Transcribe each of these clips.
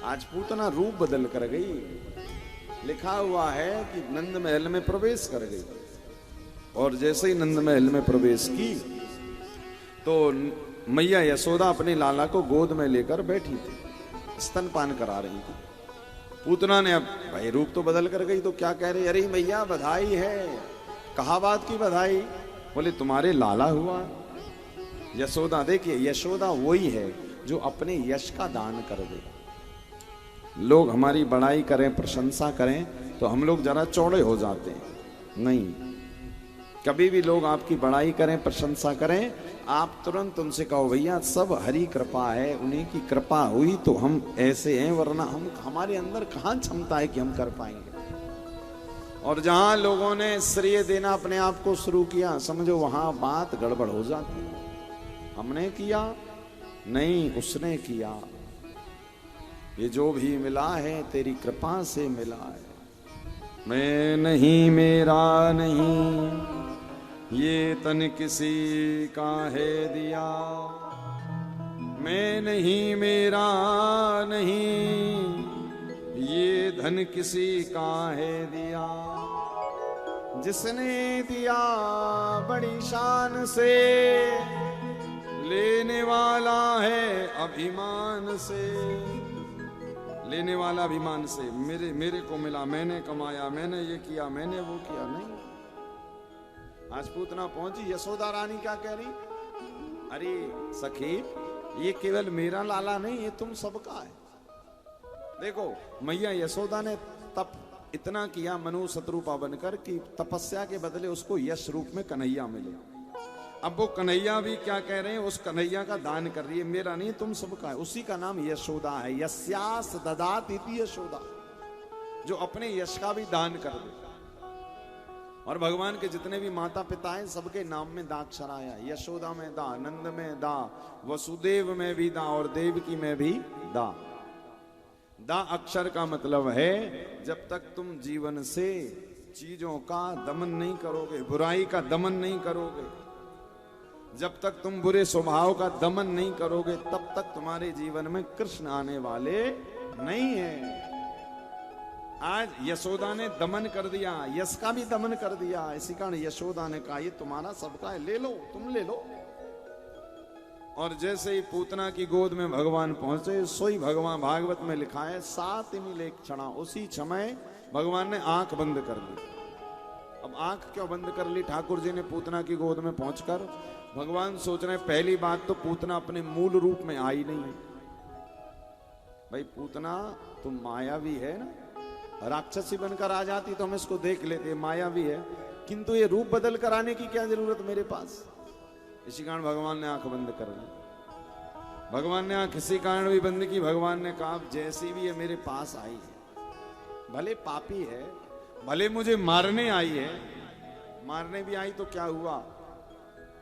आज पूतना रूप बदल कर गई। लिखा हुआ है कि नंद महल में प्रवेश कर गई, और जैसे ही नंद महल में प्रवेश की तो मैया यशोदा अपने लाला को गोद में लेकर बैठी थी, स्तनपान करा रही थी। पूतना ने अब भाई रूप तो बदल कर गई, तो क्या कह रही, अरे मैया बधाई है। कहा बात की बधाई? बोले तुम्हारे लाला हुआ। यशोदा, देखिए यशोदा वही है जो अपने यश का दान कर दे। लोग हमारी बड़ाई करें, प्रशंसा करें तो हम लोग जरा चौड़े हो जाते हैं। नहीं, कभी भी लोग आपकी बड़ाई करें, प्रशंसा करें, आप तुरंत उनसे कहो भैया सब हरी कृपा है, उन्हीं की कृपा हुई तो हम ऐसे हैं, वरना हम हमारे अंदर कहां क्षमता है कि हम कर पाएंगे। और जहां लोगों ने श्रेय देना अपने आप को शुरू किया, समझो वहां बात गड़बड़ हो जाती है। हमने किया नहीं, उसने किया। ये जो भी मिला है तेरी कृपा से मिला है। मैं नहीं, मेरा नहीं, ये तन किसी का है दिया। मैं नहीं, मेरा नहीं, ये धन किसी का है दिया। जिसने दिया बड़ी शान से, लेने वाला है अभिमान से। लेने वाला अभिमान से, मेरे को मिला, मैंने कमाया, मैंने ये किया, मैंने वो किया। नहीं, आज पूतना पहुंची, यशोदा रानी क्या कह रही, अरे सखी ये केवल मेरा लाला नहीं, ये तुम सबका है। देखो मैया यशोदा ने तप इतना किया मनु शत्रुपा बनकर कि तपस्या के बदले उसको यश रूप में कन्हैया मिले। अब वो कन्हैया भी क्या कह रहे हैं, उस कन्हैया का दान कर रही है, मेरा नहीं तुम सबका है। उसी का नाम यशोदा है। यस्यास ददात इति यशोदा, जो अपने यश का भी दान कर दे। और भगवान के जितने भी माता पिता हैं सबके नाम में दा अक्षर आया। यशोदा में दा, नंद में दा, वसुदेव में भी दा, और देवकी में भी दा। दा अक्षर का मतलब है जब तक तुम जीवन से चीजों का दमन नहीं करोगे, बुराई का दमन नहीं करोगे, जब तक तुम बुरे स्वभाव का दमन नहीं करोगे, तब तक तुम्हारे जीवन में कृष्ण आने वाले नहीं है। आज यशोदा ने दमन कर दिया, यश का भी दमन कर दिया। इसी कारण यशोदा ने कहा ये तुम्हारा सबका है, ले लो, तुम ले लो। और जैसे ही पूतना की गोद में भगवान पहुंचे, सोई भगवान भागवत में लिखा है 7 मिले क्षणा, उसी समय भगवान ने आंख बंद कर ली। अब आंख क्यों बंद कर ली ठाकुर जी ने पूतना की गोद में पहुंचकर? भगवान सोच रहे हैं पहली बात तो पूतना अपने मूल रूप में आई नहीं है। भाई पूतना तुम मायावी है ना, राक्षसी बनकर आ जाती तो हम इसको देख लेते, मायावी है, किंतु ये रूप बदल कर आने की क्या जरूरत मेरे पास। इसी कारण भगवान ने आंख बंद कर ली। भगवान ने आंख इसी कारण भी बंद की, भगवान ने कहा जैसी भी है मेरे पास आई है, भले पापी है, भले मुझे मारने आई है, मारने भी आई तो क्या हुआ,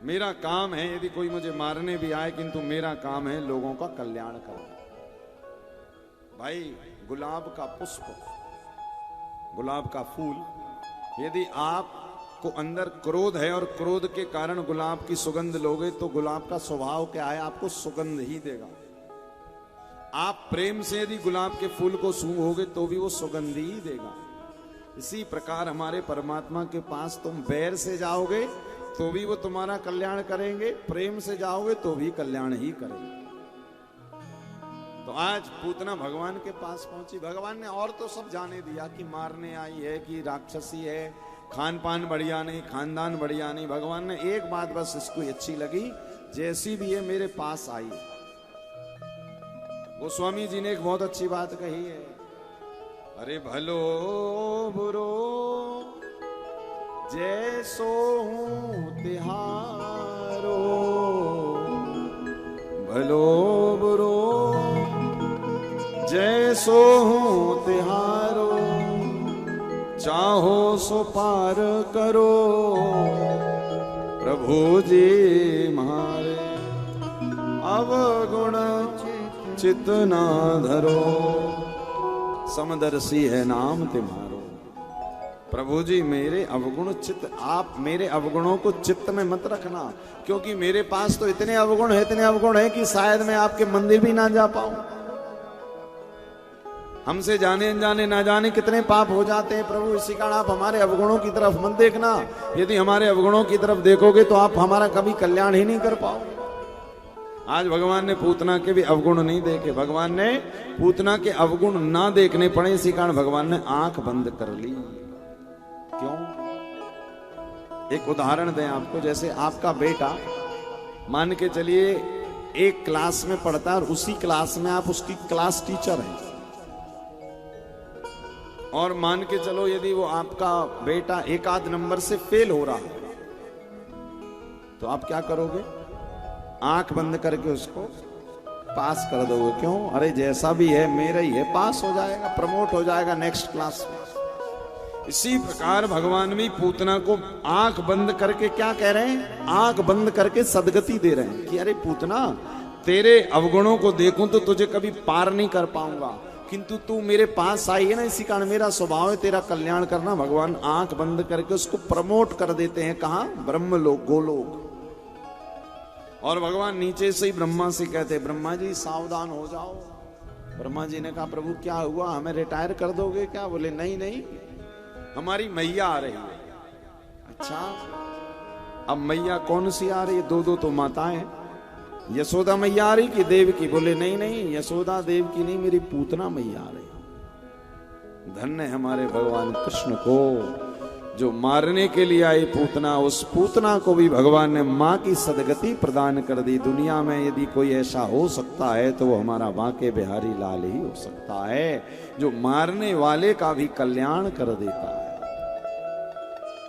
मेरा काम है, यदि कोई मुझे मारने भी आए किंतु मेरा काम है लोगों का कल्याण करना। भाई गुलाब का पुष्प, गुलाब का फूल, यदि आप को अंदर क्रोध है और क्रोध के कारण गुलाब की सुगंध लोगे तो गुलाब का स्वभाव क्या है, आपको सुगंध ही देगा। आप प्रेम से यदि गुलाब के फूल को सूंघोगे तो भी वो सुगंध ही देगा। इसी प्रकार हमारे परमात्मा के पास तुम बैर से जाओगे तो भी वो तुम्हारा कल्याण करेंगे, प्रेम से जाओगे तो भी कल्याण ही करेंगे। तो आज पूतना भगवान के पास पहुंची। भगवान ने और तो सब जाने दिया कि मारने आई है, कि राक्षसी है, खान पान बढ़िया नहीं, खानदान बढ़िया नहीं। भगवान ने एक बात बस इसको अच्छी लगी, जैसी भी है मेरे पास आई। गोस्वामी जी ने एक बहुत अच्छी बात कही है, अरे भलो बुरो जैसो हूं तिहारो, भलो बुरो जैसो हूं तिहारो, चाहो सो पार करो प्रभु जी म्हारे, अवगुण चित ना धरो, समदर्शी है नाम तुम्हारो। प्रभु जी मेरे अवगुण चित्त, आप मेरे अवगुणों को चित्त में मत रखना, क्योंकि मेरे पास तो इतने अवगुण है कि शायद मैं आपके मंदिर भी ना जा पाऊं। हमसे जाने अनजाने ना जाने कितने पाप हो जाते हैं प्रभु। इसी कारण आप हमारे अवगुणों की तरफ मत देखना। यदि हमारे अवगुणों की तरफ देखोगे तो आप हमारा कभी कल्याण ही नहीं कर पाओगे। आज भगवान ने पूतना के भी अवगुण नहीं देखे, भगवान ने पूतना के अवगुण ना देखने पड़े, इसी कारण भगवान ने आंख बंद कर ली। क्यों? एक उदाहरण दें आपको। जैसे आपका बेटा मान के चलिए एक क्लास में पढ़ता है और उसी क्लास में आप उसकी क्लास टीचर हैं, और मान के चलो यदि वो आपका बेटा एक आध नंबर से फेल हो रहा है, तो आप क्या करोगे? आंख बंद करके उसको पास कर दोगे। क्यों? अरे जैसा भी है मेरा ही है, पास हो जाएगा, प्रमोट हो जाएगा नेक्स्ट क्लास में। इसी प्रकार भगवान भी पूतना को आंख बंद करके क्या कह रहे हैं? आंख बंद करके सदगति दे रहे हैं कि अरे पूतना, तेरे अवगुणों को देखूं तो तुझे कभी पार नहीं कर पाऊंगा, किंतु तू मेरे पास आई है ना, इसी कारण मेरा स्वभाव है तेरा कल्याण करना। भगवान आंख बंद करके उसको प्रमोट कर देते हैं। कहां? ब्रह्मलोक, गोलोक। और भगवान नीचे से ही ब्रह्मा से कहते हैं, ब्रह्मा जी सावधान हो जाओ। ब्रह्मा जी ने कहा, प्रभु क्या हुआ, हमें रिटायर कर दोगे क्या? बोले नहीं नहीं, हमारी मैया आ रही है। अच्छा, अब मैया कौन सी आ रही है? दो दो तो माताएं, यशोदा मैया आ रही कि देव की? बोले नहीं नहीं, यशोदा देव की नहीं, मेरी पूतना मैया आ रही। धन्य है हमारे भगवान कृष्ण को, जो मारने के लिए आई पूतना, उस पूतना को भी भगवान ने मां की सदगति प्रदान कर दी। दुनिया में यदि कोई ऐसा हो सकता है तो वो हमारा बांके बिहारी लाल ही हो सकता है, जो मारने वाले का भी कल्याण कर देता है।